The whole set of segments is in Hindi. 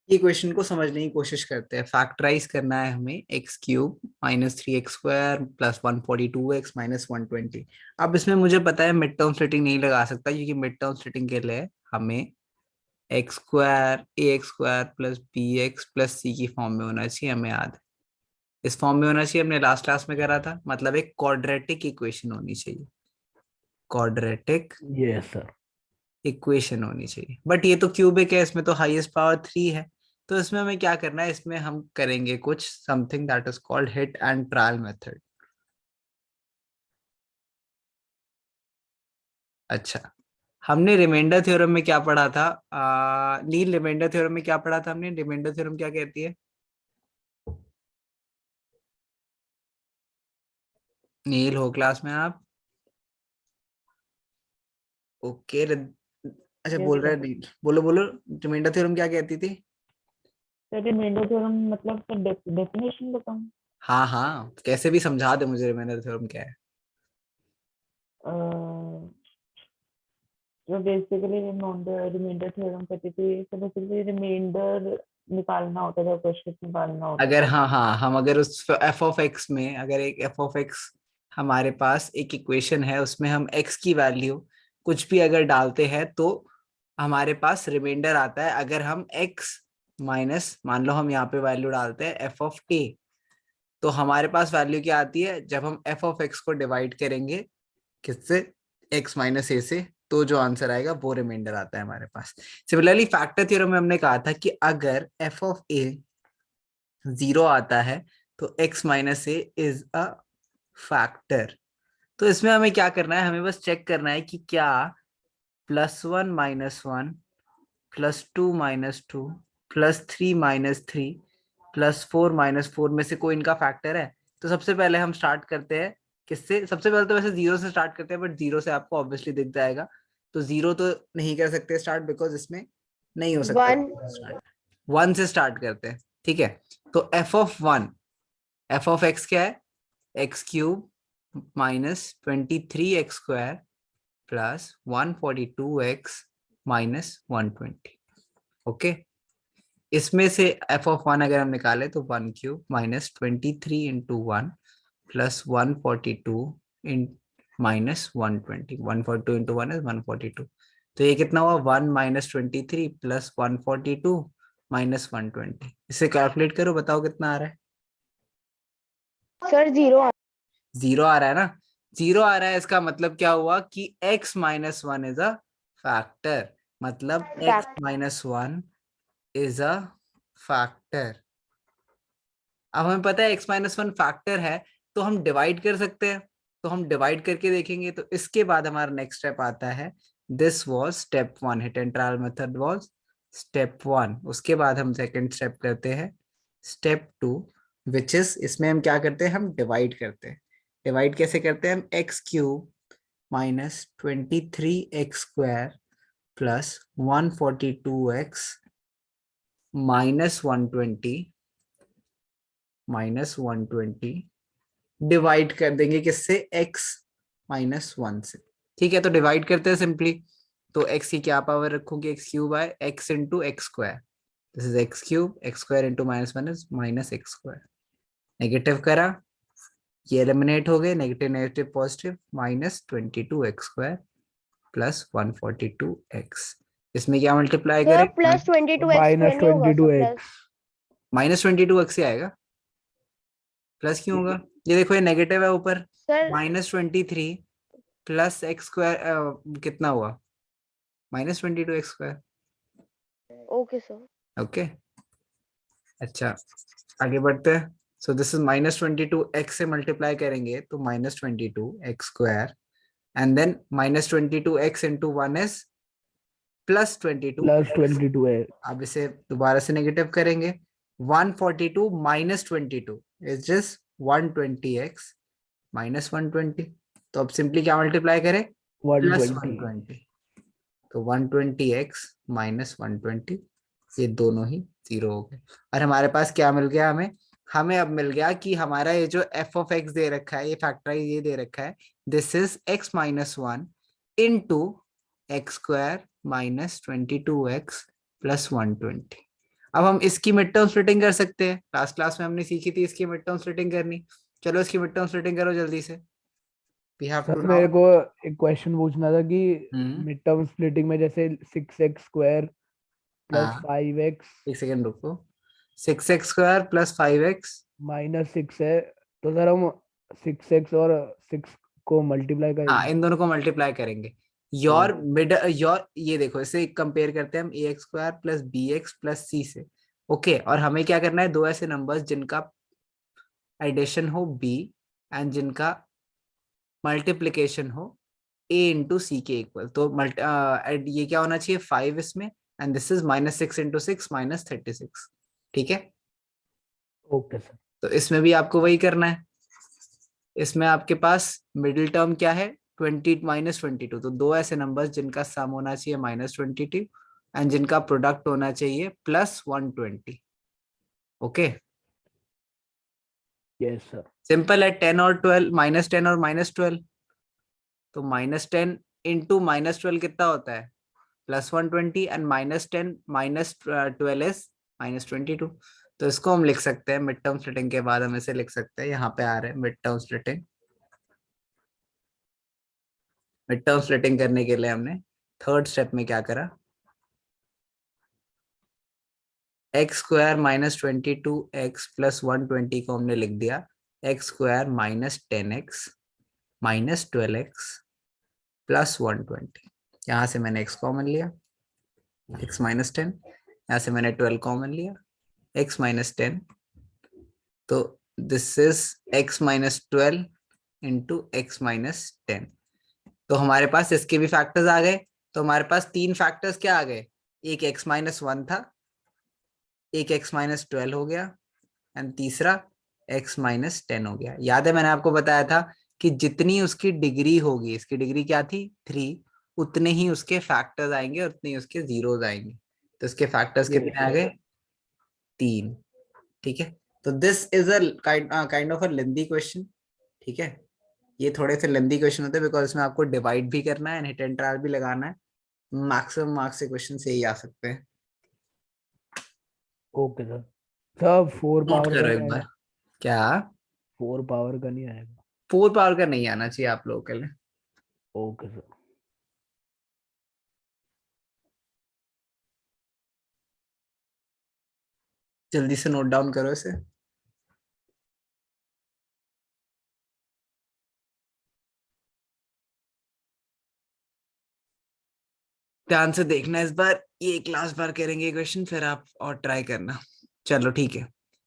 ये क्वेश्चन को समझने की कोशिश करते हैं। फैक्टराइज करना है हमें x cube minus 3x² plus 142x minus 120। अब इसमें मुझे पता है मिड टर्म स्प्लिटिंग नहीं लगा सकता, क्योंकि मिड टर्म स्प्लिटिंग के लिए हमें x² ax² plus bx plus c की फॉर्म में होना चाहिए, हमें याद है। इस फॉर्म में होना चाहिए, हमने लास्ट क्लास में करा था, मतलब एक क्वाड्रेटिक इक्वेशन होनी चाहिए। Quadratic yes sir. इक्वेशन होनी चाहिए, बट ये तो क्यूबिक है, इसमें तो हाईएस्ट पावर 3 है। तो इसमें हमें क्या करना है, इसमें हम करेंगे कुछ something that is called hit and trial method. अच्छा, हमने रिमाइंडर थ्योरम में क्या पढ़ा था? नील, रिमाइंडर थ्योरम में क्या पढ़ा था हमने? रिमाइंडर थ्योरम क्या कहती है? नील, हो क्लास में आप? ओके। अच्छा, यस बोल रहे सर। हैं नील, बोलो बोलो। रिमाइंडर थ्योरम क्या कहती थी? सर रिमाइंडर थ्योरम मतलब सर डेफिनेशन बताऊं? हाँ हाँ, कैसे भी समझा दे मुझे रिमाइंडर थ्योरम क्या है। जो बेसिकली रिमाइंडर थ्योरम कहती थी, तो बेसिकली रिमाइंडर निकालना होता था, क्वेश्चन निकालना होता अगर था। हाँ हाँ, हम अगर उस एफ ऑफ एक्स में, अगर एक एफ ऑफ एक्स हमारे पास एक इक्वेशन है, उसमें हम एक्स की वैल्यू कुछ भी अगर डालते हैं तो हमारे पास रिमाइंडर आता है। अगर हम एक्स माइनस, मान लो हम यहाँ पे वैल्यू डालते हैं एफ ऑफ ए, तो हमारे पास वैल्यू क्या आती है जब हम एफ ऑफ एक्स को डिवाइड करेंगे किससे? एक्स माइनस ए से, तो जो आंसर आएगा वो रिमाइंडर आता है हमारे पास। सिमिलरली फैक्टर थ्योरम में हमने कहा था कि अगर एफ ऑफ ए 0 आता है तो x minus A is a factor. तो इसमें हमें क्या करना है, हमें बस चेक करना है कि क्या +1 - 1 +2 - 2 +3 - 3 +4 - 4 में से कोई इनका फैक्टर है। तो सबसे पहले हम स्टार्ट करते हैं किससे? सबसे पहले तो वैसे जीरो से स्टार्ट करते हैं, बट जीरो से आपको ऑब्वियसली दिख जाएगा, तो जीरो तो नहीं कर सकते स्टार्ट, बिकॉज इसमें नहीं हो सकता वन। स्टार्ट। 1 से स्टार्ट करते हैं, ठीक है। तो f(1), एफ ऑफ एक्स क्या है? x³ minus 23x² plus 142x minus 120। Okay, इसमें से f(1) अगर हम निकाले तो 1³ minus 23 × 1 plus 142 in minus 120। 142 × 1 is 142। तो ये कितना हुआ? 1 - 23 प्लस 142 माइनस 120। इसे कैलकुलेट करो, बताओ कितना आ रहा है? Sir zero. जीरो आ रहा है ना? जीरो आ रहा है, इसका मतलब क्या हुआ कि x minus 1 is a factor, मतलब x minus 1 is a factor. अब हमें पता है x माइनस 1 फैक्टर है, तो हम डिवाइड कर सकते हैं। तो हम डिवाइड करके देखेंगे, तो इसके बाद हमारा नेक्स्ट स्टेप आता है। This was step 1, hit and trial method was step 1। उसके बाद हम सेकंड स्टेप करते हैं, स्टेप 2, विच इज, इसमें हम क्या करते हैं, हम डिवाइड करते हैं। डिवाइड कैसे करते हैं हम? x³ minus 23x² plus 142x -120 divide कर देंगे किससे? x माइनस 1 से। ठीक है, तो डिवाइड करते हैं सिंपली। तो x की क्या पावर रखोगे? x³ by x into x²। This is x³ x² into -1 is -x²। Negative करा, ये एलिमिनेट हो गए, negative negative positive, -22x² plus 142x। इसमें क्या मल्टीप्लाई सर करें? प्लस 22x² माइनस नहीं होगा twenty two sir? Plus x -22x ही आएगा। प्लस क्यों होगा? ये देखो, ये नेगेटिव है ऊपर। सर। -23 प्लस x², कितना हुआ? -22x²। Okay sir. ओके, अच्छा, आगे बढ़ते हैं। सो दिस इज -22x से मल्टीप्लाई करेंगे तो -22x², and then -22x into 1 is +22। Plus 22 x. अब इसे दोबारा से नेगेटिव करेंगे। 142 - 22 इज जस्ट 120x माइनस 120। तो अब सिंपली क्या मल्टीप्लाई करें? प्लस 120। 120। तो 120x माइनस 120, ये दोनों ही जीरो हो गए। और हमारे पास क्या मिल गया हमें? हमें अब मिल गया कि हमारा ये जो एफ ऑफ एक्स दे रखा है, ये फैक्टराइज ये दे रखा है, this is x minus 1 into x² minus 22x plus 120। अब हम इसकी मिड टर्म स्प्लिटिंग कर सकते हैं, लास्ट क्लास में हमने सीखी थी इसकी मिड टर्म स्प्लिटिंग करनी। चलो इसकी मिड टर्म स्प्लिटिंग करो जल्दी से। We have to sir now. मेरे को एक क्वेश्चन पूछना था कि मिड टर्म स्प्लिटिंग में जैसे 6x² प्लस हाँ 5x एक सेकेंड रुको। 6x² प्लस 5x माइनस 6 है, तो सर हम 6x और 6 को मल्टीप्लाई हाँ करेंगे। इन दोनों को मल्टीप्लाई करेंगे। योर मिड योर ये देखो इसे कंपेयर करते हैं हम ax² plus bx plus c से। ओके और हमें क्या करना है, दो ऐसे नंबर्स जिनका एडिशन हो b एंड जिनका मल्टीप्लीकेशन हो a इंटू सी के इक्वल। तो ये क्या होना चाहिए 5 इसमें, एंड दिस इज -6 इंटू 6 -36। ठीक है, ओके सर। तो इसमें भी आपको वही करना है। इसमें आपके पास मिडिल टर्म क्या है 20 -22, तो दो ऐसे नंबर्स जिनका सम होना चाहिए -22 एंड जिनका प्रोडक्ट होना चाहिए +120। Okay yes sir. सिंपल है, 10 और 12 -10 और -12, तो -10 इंटू -12 कितना होता है +120 एंड -10 -12 इज -22। तो इसको हम लिख सकते हैं मिड टर्म स्प्लिटिंग के बाद हम इसे लिख सकते हैं, यहाँ पे आ रहे हैं mid term splitting. Mid term splitting करने के लिए हमने थर्ड स्टेप में क्या करा, x² -22x प्लस 120 को हमने लिख दिया x² -10x -12x प्लस 120। यहाँ से मैंने x कॉमन लिया, x -10, यहाँ से मैंने 12 कॉमन लिया, x -10, तो this is x -12 into x -10। तो हमारे पास इसके भी फैक्टर्स आ गए। तो हमारे पास तीन फैक्टर्स क्या आ गए, एक x -1 था, एक x -12 हो गया एंड तीसरा x -10 हो गया। याद है मैंने आपको बताया था कि जितनी उसकी डिग्री होगी, इसकी डिग्री क्या थी 3, उतने ही उसके फैक्टर्स आएंगे और उतने ही उसके जीरोस आएंगे। तो इसके फैक्टर्स कितने आ गए 3। ठीक है, तो this is a kind of a lengthy question. ठीक है, ये थोड़े से लेंथी क्वेश्चन होते हैं बिकॉज इसमें आपको डिवाइड भी करना है एंड हिट एंड ट्रायल भी लगाना है। मैक्सिमम मार्क्स से क्वेश्चन से ही आ सकते हैं। Okay sir. Sir 4 note power का करो नहीं एक बार। आएगा? क्या 4 पावर का नहीं आएगा? 4 पावर का नहीं आना चाहिए आप लोगों के लिए। Okay sir. जल्दी से नोट डाउन करो इसे। ध्यान से देखना इस बार, ये एक लास्ट बार करेंगे क्वेश्चन फिर आप और ट्राई करना। चलो ठीक है,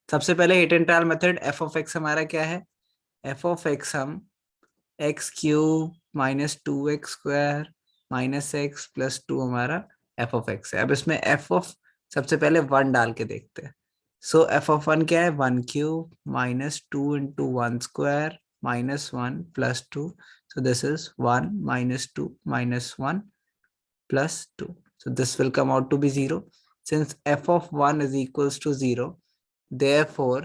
सबसे पहले hit and trial method. F of x हमारा क्या है, एफ ऑफ एक्स हम x³ -2x² -x प्लस 2 हमारा एफ ऑफ एक्स है। अब इसमें एफ ऑफ सबसे पहले 1 डाल के देखते हैं। सो एफ ऑफ 1 क्या है 1³ -2 into 1² -1 plus 2। So this is 1 -2 -1 plus 2. So this will come out to be 0. Since f of 1 is equals to 0, therefore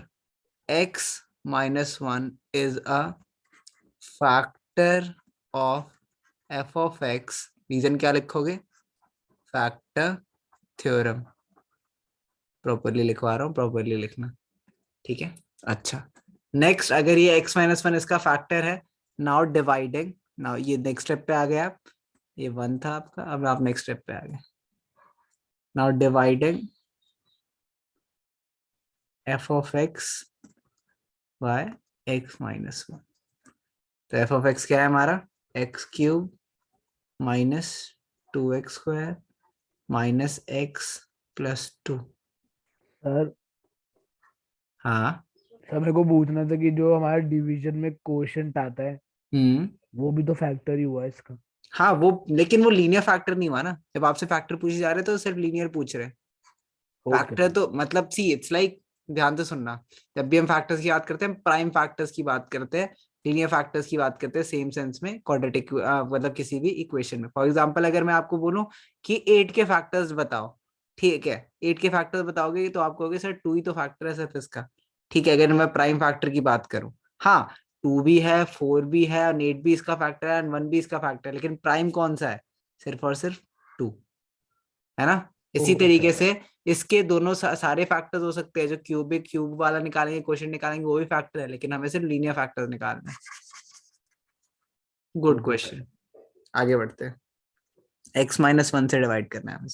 x minus 1 is a factor of f of x. Reason क्या लिखोगे, factor theorem. प्रॉपरली लिखवा रहा हूँ, प्रॉपरली लिखना। ठीक है, अच्छा नेक्स्ट, अगर ये x minus 1 इसका फैक्टर है, नाउ डिवाइडिंग, नाउ ये नेक्स्ट स्टेप पे आ गए आप, ये 1 था आपका, अब आप नेक्स्ट स्टेप पे आ गए। Now dividing f of x by x minus 1। तो f of x क्या है हमारा x³ -2x² -x plus 2। Sir हाँ सर मेरे को पूछना था कि जो हमारे डिवीजन में क्वोशंट आता है वो भी तो फैक्टर ही हुआ इसका। हाँ वो, लेकिन वो लीनियर फैक्टर नहीं हुआ ना, जब आपसे फैक्टर पूछे जा रहे तो सिर्फ लीनियर पूछ रहे। फैक्टर तो मतलब सी इट्स लाइक, ध्यान से सुनना, जब भी हम फैक्टर्स की बात करते हैं प्राइम फैक्टर्स की बात करते हैं, लीनियर फैक्टर्स की बात करते हैं सेम सेंस में क्वाड्रेटिक, मतलब किसी भी इक्वेशन में। फॉर एग्जांपल अगर मैं आपको बोलूं कि 8 के फैक्टर्स बताओ, ठीक है 8 के फैक्टर्स बताओगे तो आप कहोगे सर 2 ही तो फैक्टर है सिर्फ इसका। ठीक है, अगर मैं प्राइम फैक्टर की बात करूं, हाँ 2 भी है 4 भी है और 8 भी इसका फैक्टर है एंड 1 भी इसका फैक्टर है, लेकिन प्राइम कौन सा है, सिर्फ और सिर्फ 2 है ना। इसी ओके तरीके सर। से इसके दोनों सारे फैक्टर्स हो सकते हैं, जो क्यूब वाला निकालेंगे, क्वेश्चन निकालेंगे, वो भी फैक्टर है, लेकिन हमें सिर्फ लीनियर फैक्टर निकालना है। गुड क्वेश्चन, आगे बढ़ते हैं। x-1 से डिवाइड करना है हमें।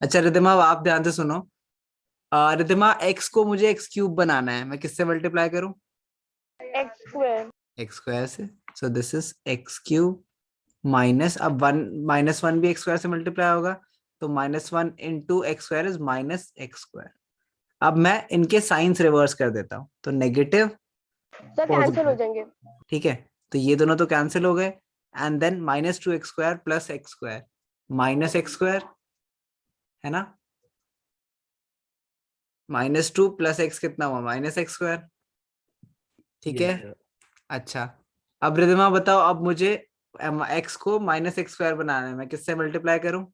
अच्छा रिद्धिमा, अब आप ध्यान से सुनो। रिद्धिमा, x को मुझे x क्यूब बनाना है, मैं किससे मल्टीप्लाई करूं? x square. x स्क्वायर से। सो this is x cube minus, अब -1 भी x स्क्वायर से मल्टीप्लाई होगा, तो -1 into x square is -x square. अब मैं इनके साइंस रिवर्स कर देता हूँ, तो नेगेटिव सर कैंसिल हो जाएंगे। ठीक है, तो ये दोनों तो कैंसिल हो गए, and then -2x square plus x square -x square है ना, -2 प्लस x कितना हुआ? -x square. ठीक है, अच्छा अब रिद्धिमा बताओ, अब मुझे x को -x स्क्वायर बनाना है, मैं किससे मल्टीप्लाई करूं?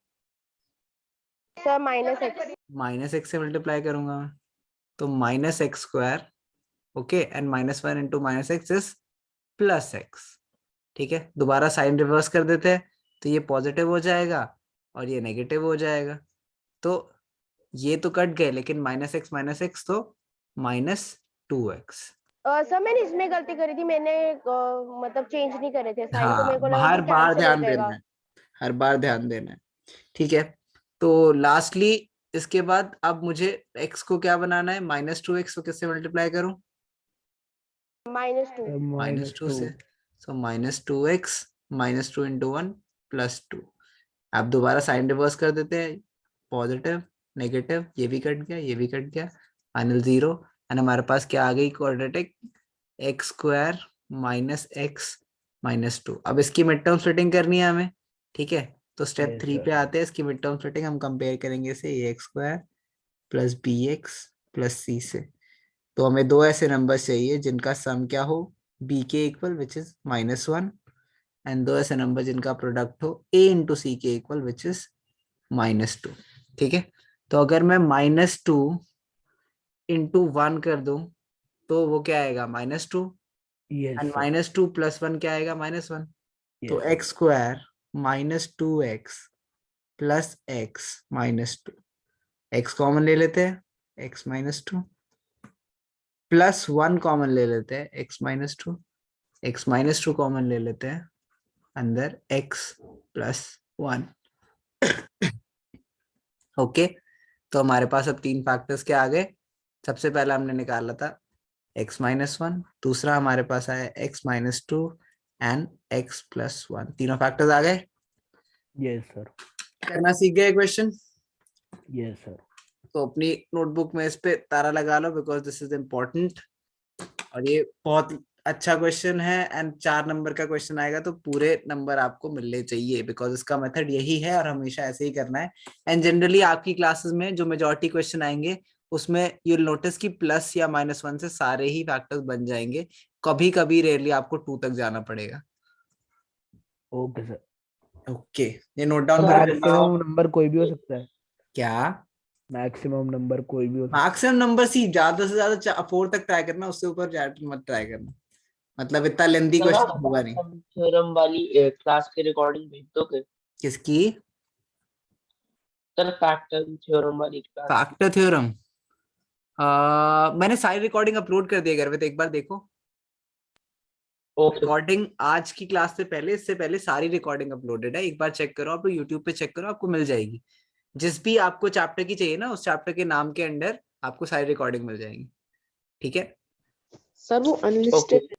Sir -x. -x से मल्टीप्लाई करूंगा मैं, तो -x square, okay, and -1 into -x is +x। ठीक है, दोबारा साइन रिवर्स कर देते हैं, तो ये पॉजिटिव हो जाएगा और ये नेगेटिव हो जाएगा, तो ये तो कट गए, लेकिन -x तो -2x। सर मैंने इसमें गलती करी थी, मैंने मतलब चेंज नहीं करे थे साइन, तो मेरे को लगा हर कि बार कैंसिल हो ध्यान देना जाएगा। है, हर बार ध्यान देना है। ठीक है, तो लास्टली इसके बाद अब मुझे x को क्या बनाना है? -2x, तो किससे मल्टीप्लाई करूं? -2. -2 से। सो -2x -2 इंटू 1 +2। अब दोबारा साइन रिवर्स कर देते हैं, पॉजिटिव नेगेटिव, ये भी कट गया, ये भी कट गया, फाइनल 0, एंड हमारे पास क्या आ गई? Quadratic x square -x -2। अब इसकी मिड टर्म स्प्लिटिंग करनी है हमें, ठीक है, तो स्टेप 3 पे आते हैं, इसकी मिड टर्म स्प्लिटिंग हम कंपेयर करेंगे इसे ax square plus bx plus c से। तो हमें दो ऐसे नंबर्स चाहिए जिनका सम क्या हो? b के इक्वल विच इज -1, एंड दो ऐसे नंबर जिनका प्रोडक्ट हो a इंटू सी के इक्वल विच इज -2। ठीक है, तो अगर मैं -2 इंटू 1 कर दूं, तो वो क्या आएगा? -2, एंड -2 प्लस 1 क्या आएगा? -1। तो x square -2x plus x -2, x common ले लेते हैं, x -2 प्लस 1 कॉमन ले लेते हैं, x -2 कॉमन ले लेते हैं, अंदर x प्लस 1। ओके, तो हमारे पास अब 3 फैक्टर्स क्या आ गए? सबसे पहला हमने निकाला था x-1, दूसरा हमारे पास आया x-2 एंड x प्लस 1। तीनों फैक्टर्स आ गए। Yes sir. करना सीख गए क्वेश्चन? Yes sir. तो अपनी नोटबुक में इस पे तारा लगा लो, बिकॉज दिस इज इम्पोर्टेंट, और ये बहुत अच्छा क्वेश्चन है, एंड 4 नंबर का क्वेश्चन आएगा तो पूरे नंबर आपको मिलने चाहिए, बिकॉज इसका मेथड यही है और हमेशा ऐसे ही करना है। एंड जनरली आपकी क्लासेस में जो मेजॉरिटी क्वेश्चन आएंगे उसमें यू विल नोटिस कि प्लस या -1 से सारे ही फैक्टर्स बन जाएंगे, कभी कभी रेयरली आपको 2 तक जाना पड़ेगा। Okay sir. ओके, ये नोट डाउन तो कर मैक्सिमम नंबर कोई भी हो सकता है? क्या मैक्सिमम नंबर कोई भी हो सकता मैक्सिमम नंबर? सी ज्यादा से ज्यादा 4 तक ट्राई करना, उससे ऊपर मत ट्राई करना, मतलब इतना लेंथी सर आप क्वेश्चन होगा नहीं। थ्योरम वाली क्लास की रिकॉर्डिंग भेज दोगे? किसकी? सर फैक्टर थ्योरम वाली क्लास। फैक्टर थ्योरम मैंने सारी रिकॉर्डिंग अपलोड कर दी है घर पे, तो एक बार देखो। ओके रिकॉर्डिंग आज की क्लास से पहले, इससे पहले सारी रिकॉर्डिंग अपलोडेड है, एक बार चेक करो, आप यूट्यूब पे चेक करो, आपको मिल जाएगी। जिस भी आपको चैप्टर की चाहिए ना, उस चैप्टर के नाम के अंडर आपको सारी रिकॉर्डिंग मिल जाएगी। ठीक है, सर वो अनलिस्टेड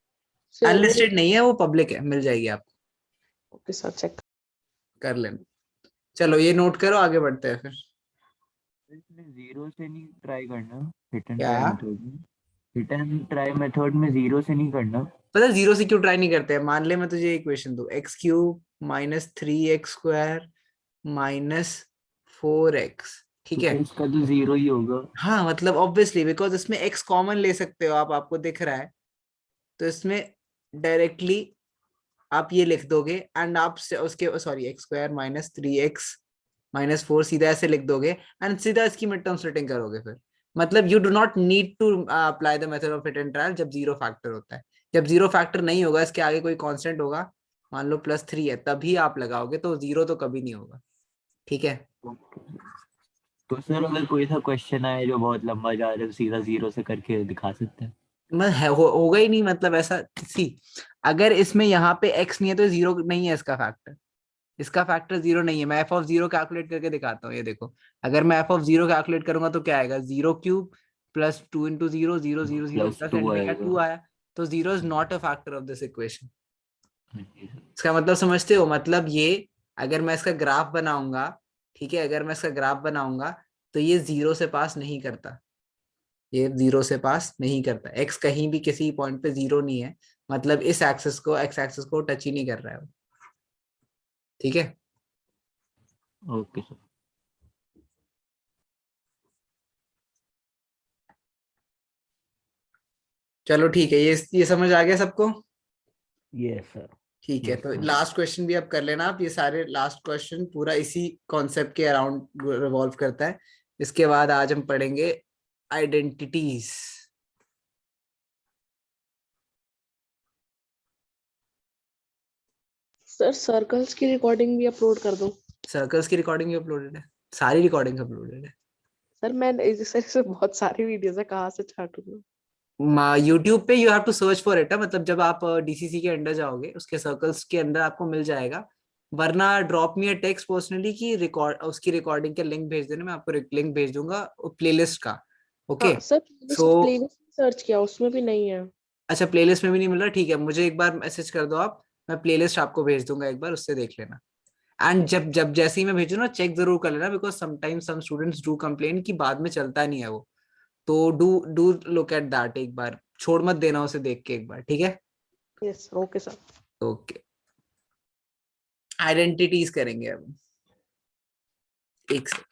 अनलिस्टेड नहीं है, वो पब्लिक है, मिल जाएगी आपको। ओके सर, चेक कर लेना। चलो ये नोट करो, आगे बढ़ते हैं फिर। इसमें 0 से नहीं ट्राई करना, हिट एंड क्या? ट्राई मेथड में। हिट एंड ट्राई मेथड में 0 से नहीं करना। पता है 0 से क्यों ट्राई नहीं करते हैं? मान ले मैं तुझे इक्वेशन दूं, x³ -3x स्क्वायर -4x, ठीक है, तो इसका तो 0 ही होगा। हाँ मतलब ऑब्वियसली, बिकॉज इसमें x कॉमन ले सकते हो आप, आपको दिख रहा है, तो इसमें डायरेक्टली आप ये लिख दोगे, एंड आप उसके सॉरी x² -3x -4 सीधा ऐसे लिख दोगे, एंड सीधा इसकी मिड टर्म स्प्लिटिंग करोगे फिर। मतलब you do not need to apply the method of hit and trial जब 0 फैक्टर होता है। जब 0 फैक्टर नहीं होगा, इसके आगे कोई कांस्टेंट होगा, मान लो +3 है, तभी आप लगाओगे, तो 0 तो कभी नहीं होगा। ठीक है, तो सर अगर कोई सा क्वेश्चन आए जो बहुत लंबा जा रहा है तो सीधा 0 से करके दिखा सकते हैं? होगा ही नहीं, मतलब ऐसा सी, अगर इसमें यहाँ पे x नहीं है तो 0 नहीं है इसका फैक्टर, इसका फैक्टर 0 नहीं है। मैं f ऑफ 0 कैलकुलेट करके दिखाता हूँ, ये देखो, अगर मैं f ऑफ 0 कैलकुलेट करूंगा तो क्या आएगा, 0 cube plus 2 into 0, 0 0 0 plus plus 2 and में क्या आएगा। 2 आया, तो 0 is not a factor of this equation. हाँ जी सर। इसका मतलब समझते हो, मतलब ये अगर मैं इसका ग्राफ बनाऊंगा, ठीक है, अगर मैं इसका ग्राफ बनाऊंगा तो ये 0 से पास नहीं करता, ये 0 से पास नहीं करता, x कहीं भी किसी पॉइंट पे 0 नहीं है, मतलब इस एक्सिस को, x एक्सिस को टच ही नहीं कर रहा है वो। ठीक है, ओके सर। चलो ठीक है, ये समझ आ गया सबको। Yes sir. ठीक है, यस तो सर। लास्ट क्वेश्चन भी अब कर लेना आप, ये सारे लास्ट क्वेश्चन पूरा इसी कॉन्सेप्ट के अराउंड रिवॉल्व करता है। इसके बाद आज हम पढ़ेंगे आइडेंटिटीज। सर सर्कल्स की रिकॉर्डिंग भी अपलोड कर दो। सर्कल्स की रिकॉर्डिंग भी अपलोडेड है, सारी रिकॉर्डिंग अपलोडेड है। सर मैं सर बहुत सारी वीडियोस है, कहाँ से छाटूंगा? यूट्यूब पे you have to search for it, मतलब जब आप डीसीसी के अंडर जाओगे उसके सर्कल्स के अंदर आपको मिल जाएगा, वरना drop me a text personally की रिकॉर्ड, उसकी रिकॉर्डिंग के लिंक भेज देना, मैं आपको लिंक भेज दूंगा प्लेलिस्ट का। ओके हाँ सर, सो प्लेलिस्ट सर्च किया, उसमें भी नहीं है। अच्छा, प्लेलिस्ट में भी नहीं मिल रहा, ठीक है, मुझे एक बार मैसेज कर दो आप, मैं प्लेलिस्ट आपको भेज दूंगा, एक बार उससे देख लेना। एंड जब जब जैसे ही मैं भेजू ना, चेक जरूर कर लेना, because sometimes some students do complain कि बाद में चलता नहीं है वो, तो do do look at that, एक बार छोड़ मत देना उसे देख के एक बार, ठीक है। Yes okay sir. Okay, identities करेंगे अब, एक सेकंड।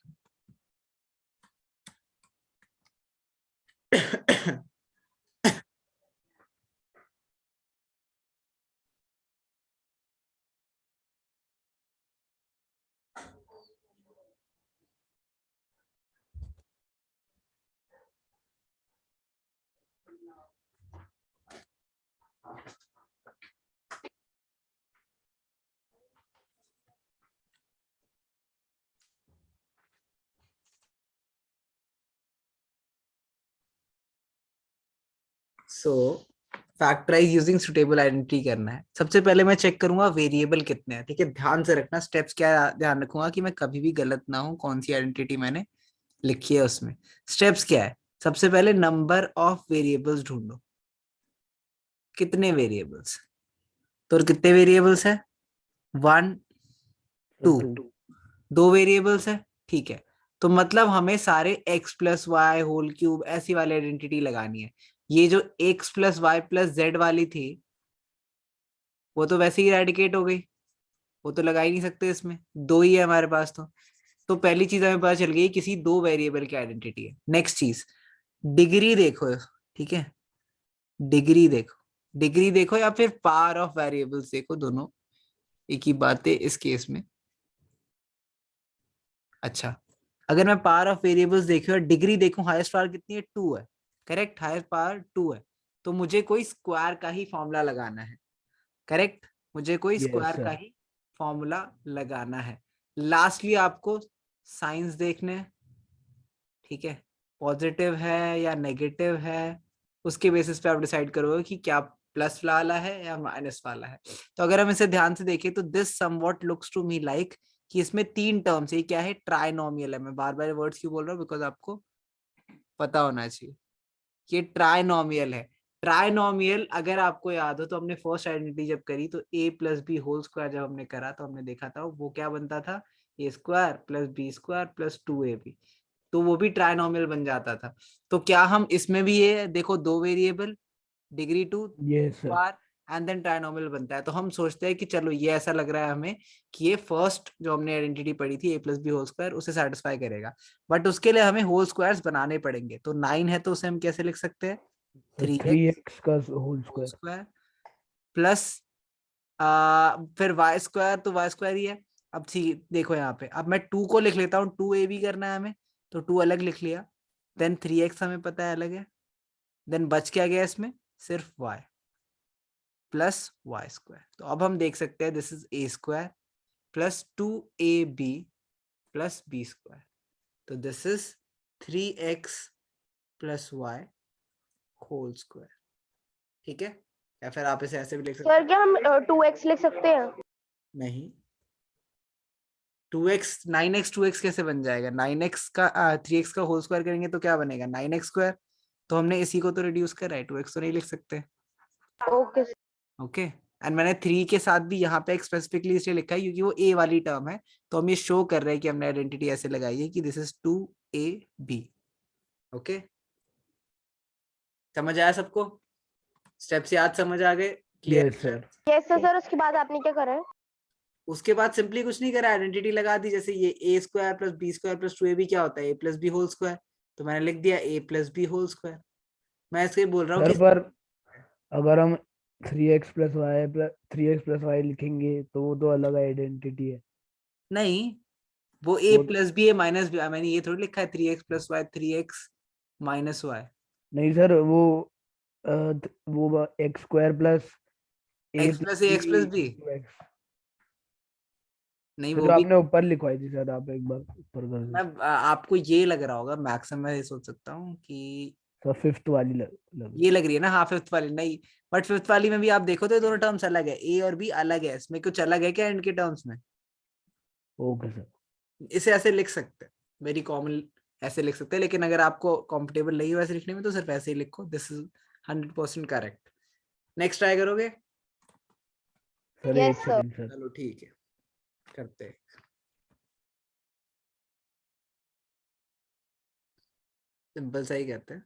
सो फैक्टराइज यूजिंग सुटेबल आइडेंटिटी करना है। सबसे पहले मैं चेक करूंगा वेरिएबल कितने हैं, ठीक है, ध्यान से रखना स्टेप्स, क्या ध्यान रखूंगा कि मैं कभी भी गलत ना हूं, कौन सी आइडेंटिटी मैंने लिखी है उसमें। स्टेप्स क्या है, सबसे पहले नंबर ऑफ वेरिएबल्स ढूंढो, कितने वेरिएबल्स, तो कितने वेरिएबल्स है, 1 2, 2 वेरिएबल्स है, ठीक है, तो मतलब हमें सारे x plus y whole cube ऐसी वाली आइडेंटिटी लगानी है। ये जो x plus y plus z वाली थी वो तो वैसे ही इरेडिकेट हो गई, वो तो लगा ही नहीं सकते, इसमें 2 ही है हमारे पास, तो पहली चीज हमें पता चल गई किसी 2 वेरिएबल की आइडेंटिटी है। नेक्स्ट चीज, डिग्री देखो, ठीक है, डिग्री देखो, डिग्री देखो या फिर पावर ऑफ वेरिएबल्स देखो, दोनों एक ही बात है इस केस में। अच्छा, अगर मैं पावर ऑफ वेरिएबल्स देखूं और डिग्री देखूं, हाईएस्ट पावर कितनी है, 2 है, करेक्ट, हाईएस्ट पावर 2 है, तो मुझे कोई स्क्वायर का ही फॉर्मूला लगाना है, करेक्ट, मुझे कोई यस स्क्वायर का सर। ही फॉर्मूला लगाना है। लास्टली आपको साइंस देखने हैं, ठीक है, पॉजिटिव है या नेगेटिव है, उसके बेसिस पे आप डिसाइड करोगे कि क्या प्लस वाला है या माइनस वाला है। तो अगर हम इसे ध्यान से देखें तो this somewhat looks to me like कि इसमें 3 टर्म्स है, क्या है, ट्राइनोमियल है। मैं बार बार वर्ड्स क्यों बोल रहा हूँ, बिकॉज आपको पता होना चाहिए कि ये ट्राइनोमियल है। ट्राइनोमियल अगर आपको याद हो तो हमने फर्स्ट आइडेंटिटी जब करी तो a plus b whole square जब हमने करा तो हमने देखा था वो क्या बनता था, a square plus b square plus 2ab, तो वो भी ट्राइनोमियल बन जाता था। तो क्या हम इसमें भी ये देखो 2 वेरिएबल, डिग्री 2 यस सर। बार एंड देन ट्राइनोमियल बनता है, तो हम सोचते हैं कि चलो ये ऐसा लग रहा है हमें कि ये फर्स्ट जो हमने आइडेंटिटी पढ़ी थी a plus b whole square उसे सेटिस्फाई करेगा, बट उसके लिए हमें होल स्क्वायर्स बनाने पड़ेंगे। तो 9 है तो उसे हम कैसे लिख सकते हैं, 3x 3x का whole whole square. Square plus फिर वाई स्क्वायर, तो वाई स्क्वायर ही है। अब ठीक देखो यहाँ पे, अब मैं 2 को लिख लेता हूँ, 2ab करना है हमें, तो 2 अलग लिख लिया, देन 3x हमें पता है अलग है, देन बच क्या गया इसमें, सिर्फ y प्लस वाई स्क्वायर। तो अब हम देख सकते हैं this is a square plus 2ab plus b square, तो this is 3x plus y whole square. ठीक है, या फिर आप इसे ऐसे भी लिख सकते सर क्या हम 2x लिख सकते हैं? नहीं, 2x 9x 2x कैसे बन जाएगा? 9x का 3x का होल स्क्वायर करेंगे तो क्या बनेगा? 9x square. तो हमने इसी को तो रिड्यूस करा है, 2x तो नहीं लिख सकते। ओके ओके, एंड मैंने 3 के साथ भी यहाँ पे स्पेसिफिकली इसलिए लिखा है क्योंकि वो a वाली टर्म है, तो हम ये शो कर रहे हैं कि हमने आइडेंटिटी ऐसे लगाई है कि दिस इज 2ab। ओके, समझ आया सबको? स्टेप्स याद समझ आ गए? Clear? Yes sir. Yes sir. उसके बाद आपने क्या करा है? उसके बाद सिंपली कुछ नहीं करा, आइडेंटिटी लगा दी। जैसे ये a square plus b square plus 2ab क्या होता है? a plus b whole square. तो मैंने लिख दिया a plus b whole square. मैं इसके बोल रहा हूँ सर कि पर अगर हम 3x प्लस वाई लिखेंगे तो वो तो अलग आइडेंटिटी है। नहीं, वो a वो प्लस b है माइनस b, मैंने ये थोड़ी लिखा है 3x plus y 3x minus y. नहीं सर, वो x square plus a x plus a x plus b, नहीं तो वो जो भी आपने ऊपर लिखवाई थी सर, आप एक बार ऊपर कर मैं दीजिए। आपको ये लग रहा होगा, मैक्सिमम मैं ये सोच सकता हूँ कि सर फिफ्थ वाली लग ये लग रही है ना। हाँ, फिफ्थ वाली नहीं, बट फिफ्थ वाली में भी आप देखो तो ये दोनों टर्म्स अलग है, ए और बी अलग है। इसमें कुछ अलग है क्या इनके टर्म्स में? Okay sir. इसे ऐसे लिख सकते हैं, वेरी कॉमन ऐसे लिख सकते हैं, लेकिन अगर आपको कंफर्टेबल नहीं हो ऐसे लिखने में तो सिर्फ ऐसे ही लिखो, this is 100% correct. Next try करोगे? सर Yes, एक sir. Second sir. चलो ठीक है, करते हैं। सिंपल सा ही कहते हैं।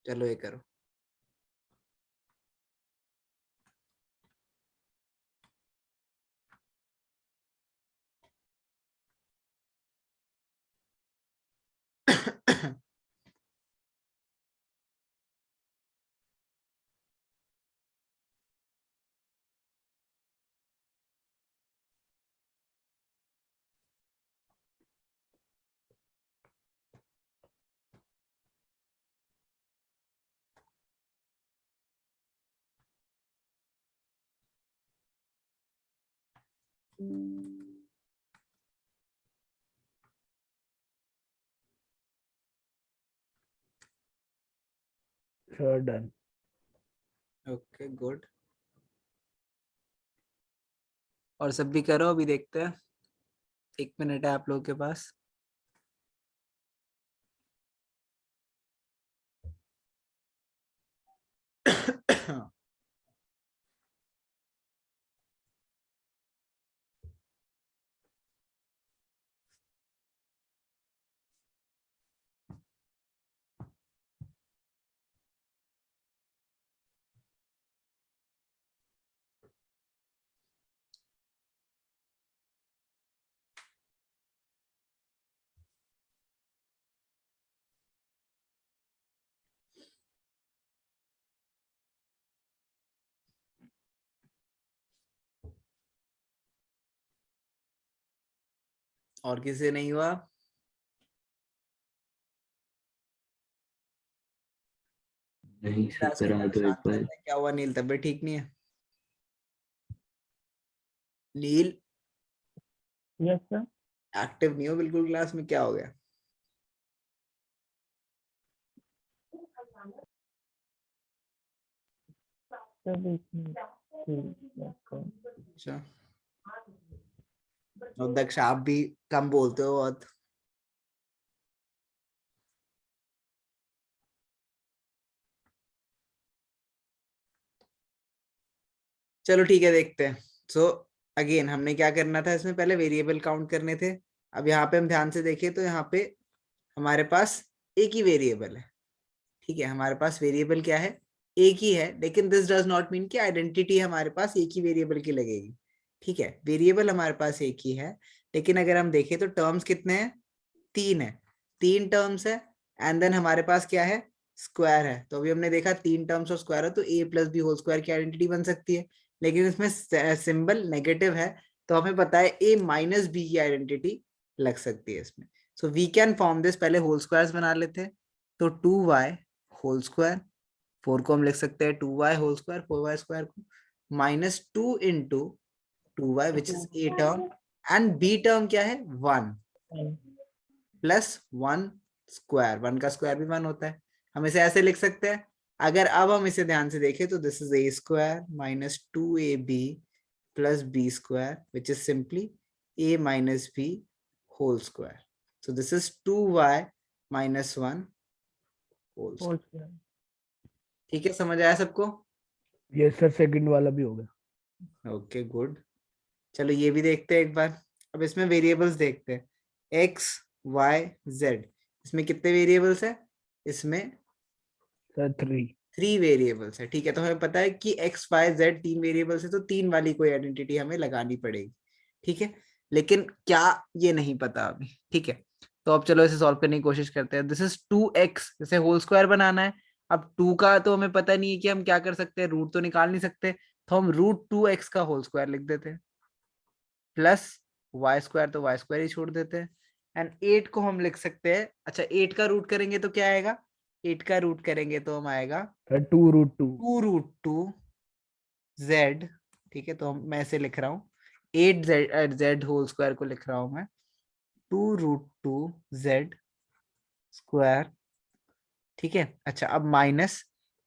चलो ये करो। Sir done. ओके गुड, और सब भी करो, अभी देखते हैं। 1 मिनट है आप लोगों के पास। और किसी से नहीं हुआ? नहीं सर, क्लास के करा पास तो एक शांत बार। रहते हैं। क्या हुआ नील, तबीयत ठीक नहीं है? नील यस सर। एक्टिव नहीं हो बिल्कुल क्लास में, क्या हो गया? अच्छा, और दक्ष आप भी कम बोलते हो बहुत। चलो ठीक है, देखते हैं। सो अगेन हमने क्या करना था, इसमें पहले वेरिएबल काउंट करने थे। अब यहाँ पे हम ध्यान से देखें तो यहाँ पे हमारे पास एक ही वेरिएबल है। ठीक है, हमारे पास वेरिएबल क्या है? एक ही है, लेकिन दिस डज नॉट मीन कि आइडेंटिटी हमारे पास एक ही वेरिएबल की लगेगी। ठीक है, वेरिएबल हमारे पास एक ही है, लेकिन अगर हम देखें तो टर्म्स कितने हैं? 3 है, 3 टर्म्स है। एंड देन हमारे पास क्या है? स्क्वायर है। तो अभी हमने देखा 3 टर्म्स और स्क्वायर है तो a plus b whole square की आइडेंटिटी बन सकती है, लेकिन इसमें सिंबल नेगेटिव है, तो हमें पता है a माइनस बी की आइडेंटिटी लग सकती है इसमें। So we can form this. पहले होल स्क्वायर्स बना लेते हैं। तो 2y होल स्क्वायर 4 को हम लिख सकते हैं 2y whole square, 4y square को minus 2 into 2y which is a term and b term क्या है 1 प्लस 1 स्क्वायर, 1 का स्क्वायर भी 1 होता है, हम इसे ऐसे लिख सकते हैं। अगर अब हम इसे ध्यान से देखें तो this is a square minus 2ab plus b square which is simply a minus b whole square. So this is 2y minus 1 whole square. ठीक है, समझ आया सबको? यस सर, सेकंड वाला भी हो गया। Okay good. चलो ये भी देखते हैं एक बार। अब इसमें वेरिएबल्स देखते हैं, x y z, इसमें कितने वेरिएबल्स है? इसमें सर 3 वेरिएबल्स है। ठीक है, तो हमें पता है कि x y z 3 वेरिएबल्स है, तो 3 वाली कोई आइडेंटिटी हमें लगानी पड़ेगी। ठीक है, लेकिन क्या ये नहीं पता अभी। ठीक है, तो अब चलो इसे सॉल्व करने की कोशिश करते हैं। दिस इज 2x, इसे होल स्क्वायर बनाना है। अब 2 का तो हमें पता नहीं है कि हम क्या कर सकते हैं, रूट तो निकाल नहीं सकते, तो हम रूट 2x का होल स्क्वायर लिख देते हैं प्लस वाई स्क्वायर, तो वाई स्क्वायर ही छोड़ देते हैं। एंड 8 को हम लिख सकते हैं, अच्छा 8 का रूट करेंगे तो क्या आएगा? 8 का रूट करेंगे तो हम आएगा सर 2√2। 2√2 z। ठीक है, तो मैं ऐसे लिख रहा हूँ 8z होल स्क्वायर को लिख रहा हूँ मैं 2√2 z स्क्वायर। ठीक है, अच्छा अब माइनस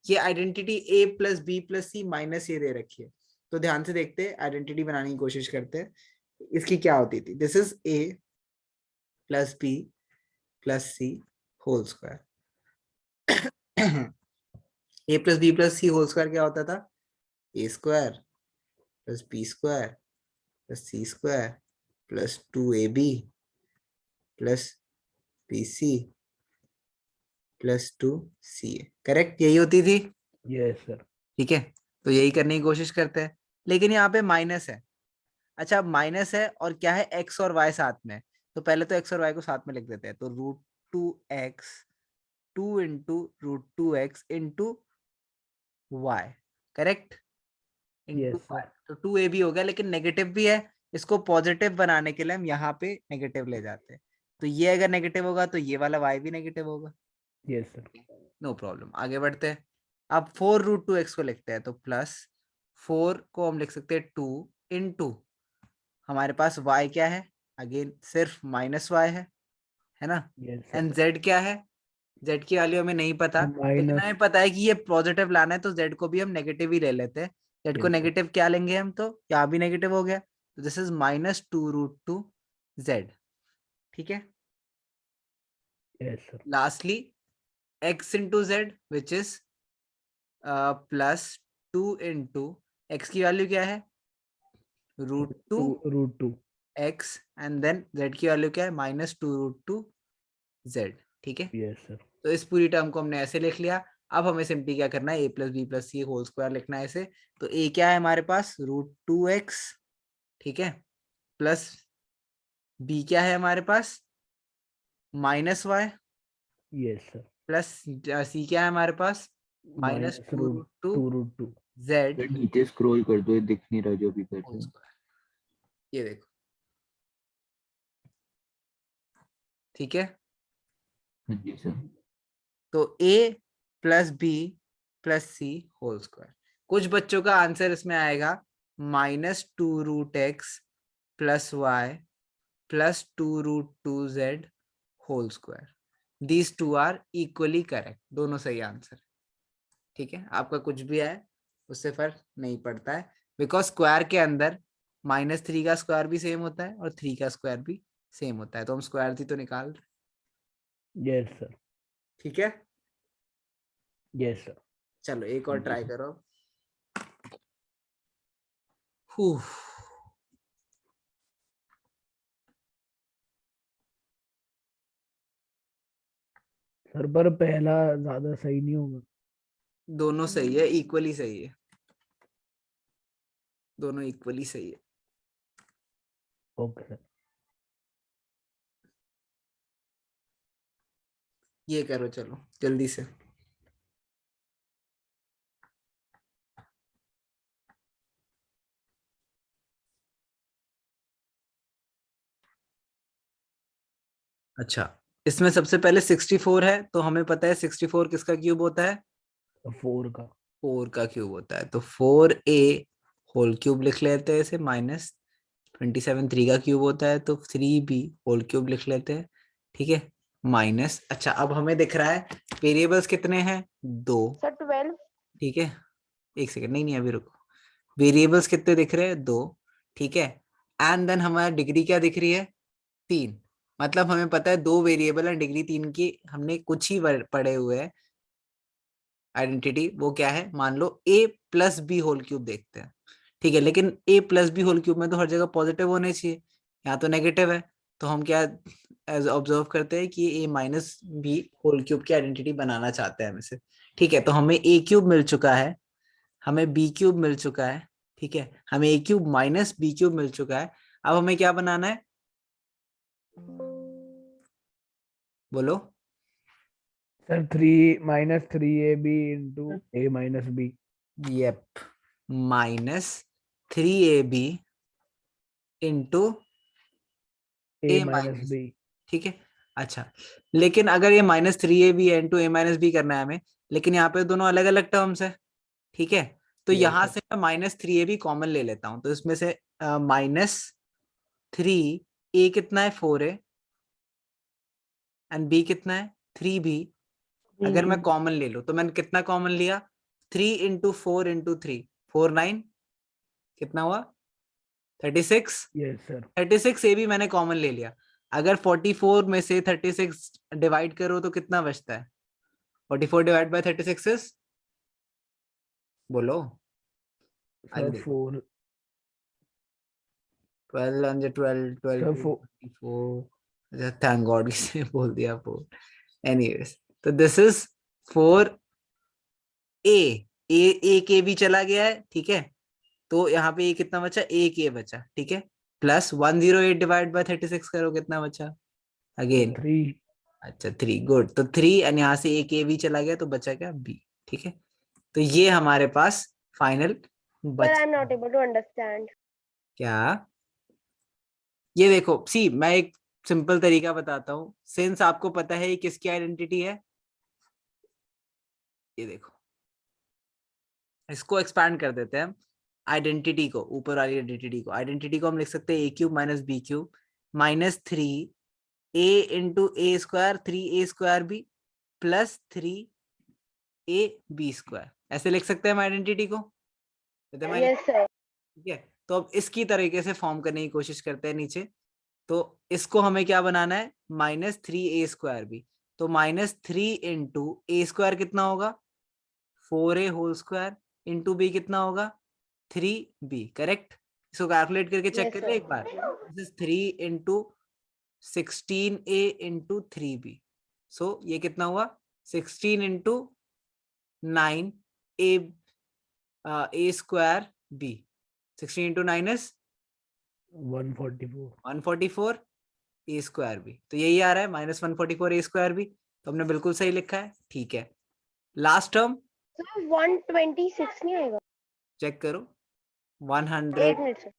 ये identity a plus b plus c minus ये दे रखी है, तो ध्यान से देखते हैं, आइडेंटिटी बनाने की कोशिश करते हैं। इसकी क्या होती थी? This is a plus b plus c whole square. a plus b plus c whole square क्या होता था? a square plus b square plus c square plus 2ab plus b c plus 2ca। Correct, यही होती थी। Yes sir. ठीक है, तो यही करने की कोशिश करते हैं, लेकिन यहाँ पे माइनस है। अच्छा, अब माइनस है और क्या है, x और y साथ में, तो पहले तो x और y को साथ में लिख देते हैं, तो √2x 2 into √2x into y, correct, into yes y, sir. तो 2ab हो गया, लेकिन नेगेटिव भी है, इसको पॉजिटिव बनाने के लिए हम यहाँ पे नेगेटिव ले जाते हैं, तो ये अगर नेगेटिव होगा तो ये वाला y भी नेगेटिव होगा। Yes sir. नो प्रॉब्लम, आगे बढ़ते हैं। अब 4√2x को लिखते हैं, तो प्लस 4 को हम लिख सकते हैं 2 इंटू हमारे पास y क्या है, अगेन सिर्फ माइनस y है ना, यस एंड सर। z क्या है, z की वैल्यू हमें नहीं पता, लेकिन माइनस। हमें पता है कि ये पॉजिटिव लाना है, तो z को भी हम नेगेटिव ही ले लेते हैं। z को Yes, sir. नेगेटिव क्या लेंगे हम, तो यहाँ भी नेगेटिव हो गया, तो दिस इज माइनस 2√2 z। ठीक है, yes sir. Lastly x into z which is plus 2 into x की वैल्यू क्या है, √2 √2। x एंड देन z की वैल्यू क्या है, माइनस 2√2 z। ठीक है, यस सर। तो इस पूरी टर्म को हमने ऐसे लिख लिया। अब हमें सिंपली क्या करना है, a plus b plus c whole square लिखना है इसे, तो a क्या है हमारे पास, √2x, ठीक है, प्लस b क्या है हमारे पास, minus y, yes sir. Plus c क्या है हमारे पास, माइनस माइनस 2√2 2√2। z सर नीचे स्क्रॉल कर दो, ये दिख नहीं रहा जो भी कर होल रहे हो। स्क्वायर। ये देखो, ठीक है, हाँ जी सर। तो a plus b plus c whole square. कुछ बच्चों का आंसर इसमें आएगा -2√x plus y plus 2√2z whole square. These two are equally correct, दोनों सही आंसर। ठीक है, आपका कुछ भी आए उससे फर्क नहीं पड़ता है, बिकॉज स्क्वायर के अंदर -3 का स्क्वायर भी सेम होता है और 3 का स्क्वायर भी सेम होता है, तो हम स्क्वायर थी तो निकाल रहे। Yes sir. ठीक है, यस सर। चलो एक और हाँ जी ट्राई सर। करो। हूँ। सर पर पहला ज्यादा सही नहीं होगा। दोनों सही है, इक्वली सही है, दोनों इक्वली सही है। Okay sir. ये करो, चलो जल्दी से। अच्छा, इसमें सबसे पहले 64 है, तो हमें पता है 64 किसका क्यूब होता है, 4 का 4 का क्यूब होता है, तो 4a होल क्यूब लिख लेते हैं इसे, माइनस 27 3 का क्यूब होता है, तो 3b होल क्यूब लिख लेते हैं, ठीक है, माइनस। अच्छा, अब हमें दिख रहा है वेरिएबल्स कितने हैं, 2, सर 12। ठीक है, एक सेकंड, नहीं नहीं अभी रुको, वेरिएबल्स कितने दिख रहे हैं, 2, ठीक है, एंड देन हमारा डिग्री क्या दिख रही है, 3। मतलब हमें पता है 2 वेरिएबल है, डिग्री 3 की, हमने कुछ ही पढ़े हुए हैं आइडेंटिटी, वो क्या है, मान लो a plus b whole cube देखते हैं, ठीक है, लेकिन a plus b whole cube में तो हर जगह पॉजिटिव होने चाहिए, यहाँ तो नेगेटिव है, तो हम क्या ऑब्जर्व करते हैं कि a minus b whole cube की आइडेंटिटी बनाना चाहते हैं हमें से, ठीक है, तो हमें a क्यूब मिल चुका है, हमें b क्यूब मिल चुका है, ठीक है, हमें a cube minus b cube मिल चुका है, अब हमें क्या बनाना है, बोलो। Sir 3 minus 3ab into a minus b। Yup, minus 3ab into a a minus minus, b। ठीक है। अच्छा, लेकिन अगर ये माइनस 3ab है इंटू a माइनस बी करना है हमें, लेकिन यहाँ पे दोनों अलग अलग टर्म्स है, ठीक है, तो यस यहाँ सर। से मैं माइनस 3ab कॉमन ले लेता हूँ, तो इसमें से माइनस 3a कितना है, 4a, एंड b कितना है, 3b। अगर मैं कॉमन ले लूं तो मैंने कितना कॉमन लिया, 3 इंटू 4 इंटू 3, 4 9, कितना हुआ, 36। Yes sir. 36 ए भी मैंने कॉमन ले लिया, अगर 44 में से 36 डिवाइड करो तो कितना बचता है, 44 डिवाइड बाय 36 इज, बोलो, सर आगे देखो, 4 12 and 12 12 सर 4 24, थैंक गॉड किसने बोल दिया 4, एनीवेज, तो दिस इज 4 ए, एक ए भी चला गया है, ठीक है, तो यहाँ पे ये कितना बचा, एक ए बचा, ठीक है, प्लस 108 डिवाइड बाय 36 करो, कितना बचा, अगेन, 3। अच्छा 3, गुड, तो 3 एंड यहाँ से एक ए भी चला गया, तो बचा क्या, बी, ठीक है, तो ये हमारे पास फाइनल सर आई एम बचा। Not able to understand. क्या, ये देखो, सी मैं एक सिंपल तरीका बताता हूँ, सिंस आपको पता है ये किसकी आइडेंटिटी है, ये देखो, इसको एक्सपैंड कर देते हैं हम, आइडेंटिटी को, ऊपर वाली आइडेंटिटी को हम लिख सकते हैं a cube minus b cube minus 3a into a square, 3a square b plus 3ab square, ऐसे लिख सकते हैं हम आइडेंटिटी को, यस सर। ठीक है, तो अब इसकी तरीके से फॉर्म करने की कोशिश करते हैं नीचे, तो इसको हमें क्या बनाना है, माइनस 3a स्क्वायर बी, तो माइनस 3 इंटू ए स्क्वायर कितना होगा, 4a whole square, into B कितना होगा, 3b, करेक्ट, इसको कैलकुलेट करके चेक यस कर ले एक बार, sir. This is 3 into 16a into 3b, so ये कितना हुआ, 16 into 9 a square b, 16 into 9 is 144। 144 a square b, तो यही आ रहा है माइनस 144 ए स्क्वायर बी, तो हमने बिल्कुल सही लिखा है, ठीक है, लास्ट टर्म सर 126 नहीं आएगा, चेक करो, 8 मिनट सर।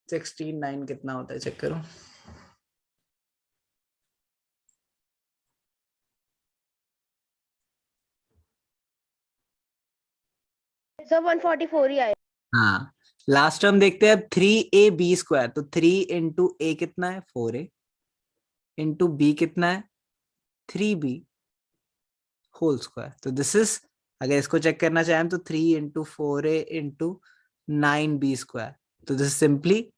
169 कितना होता है, चेक करो, सर 144 ही आएगा। हाँ, लास्ट टर्म देखते हैं अब, 3ab स्क्वायर, तो 3 इंटू ए कितना है, 4a इंटू बी कितना है, 3b होल स्क्वायर, तो दिस इज, अगर इसको चेक करना चाहें तो 3 into 4a into 9b square, तो this is simply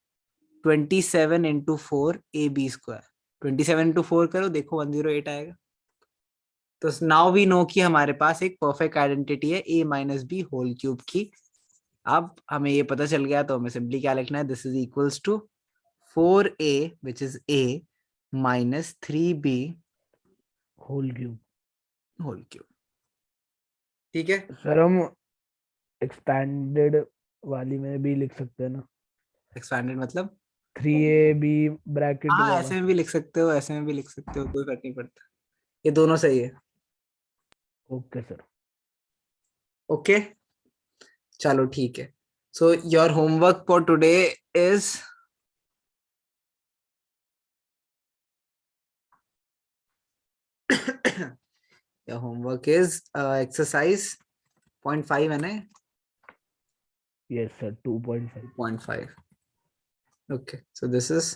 27 into 4ab square, 27 into 4 करो, देखो 108 आएगा, तो नाउ वी नो कि हमारे पास एक परफेक्ट आइडेंटिटी है a minus b whole cube की। अब हमें ये पता चल गया, तो हमें सिंपली क्या लिखना है, this is equals to 4a which is a minus 3b whole cube. Whole cube, ठीक है, सर हम एक्सपैंडेड वाली में भी लिख सकते हैं ना, एक्सपैंडेड मतलब, 3ab ब्रैकेट हाँ वाला। ऐसे में भी लिख सकते हो, ऐसे में भी लिख सकते हो, कोई फर्क नहीं पड़ता, ये दोनों सही है, ओके सर। ओके, चलो ठीक है, so your homework for today is your homework is exercise 0.5 है ना? Yes sir, 2.5. 0.5. Okay, so this is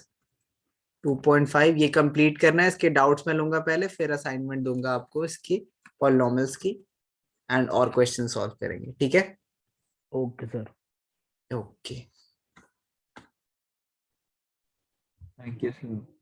2.5. ये कंप्लीट करना है. इसके डाउट्स मैं लूंगा पहले, फिर असाइनमेंट दूंगा आपको इसकी पॉलिनोमियल्स की, एंड और क्वेश्चन सॉल्व करेंगे. ठीक है? Okay sir. Okay. Thank you sir.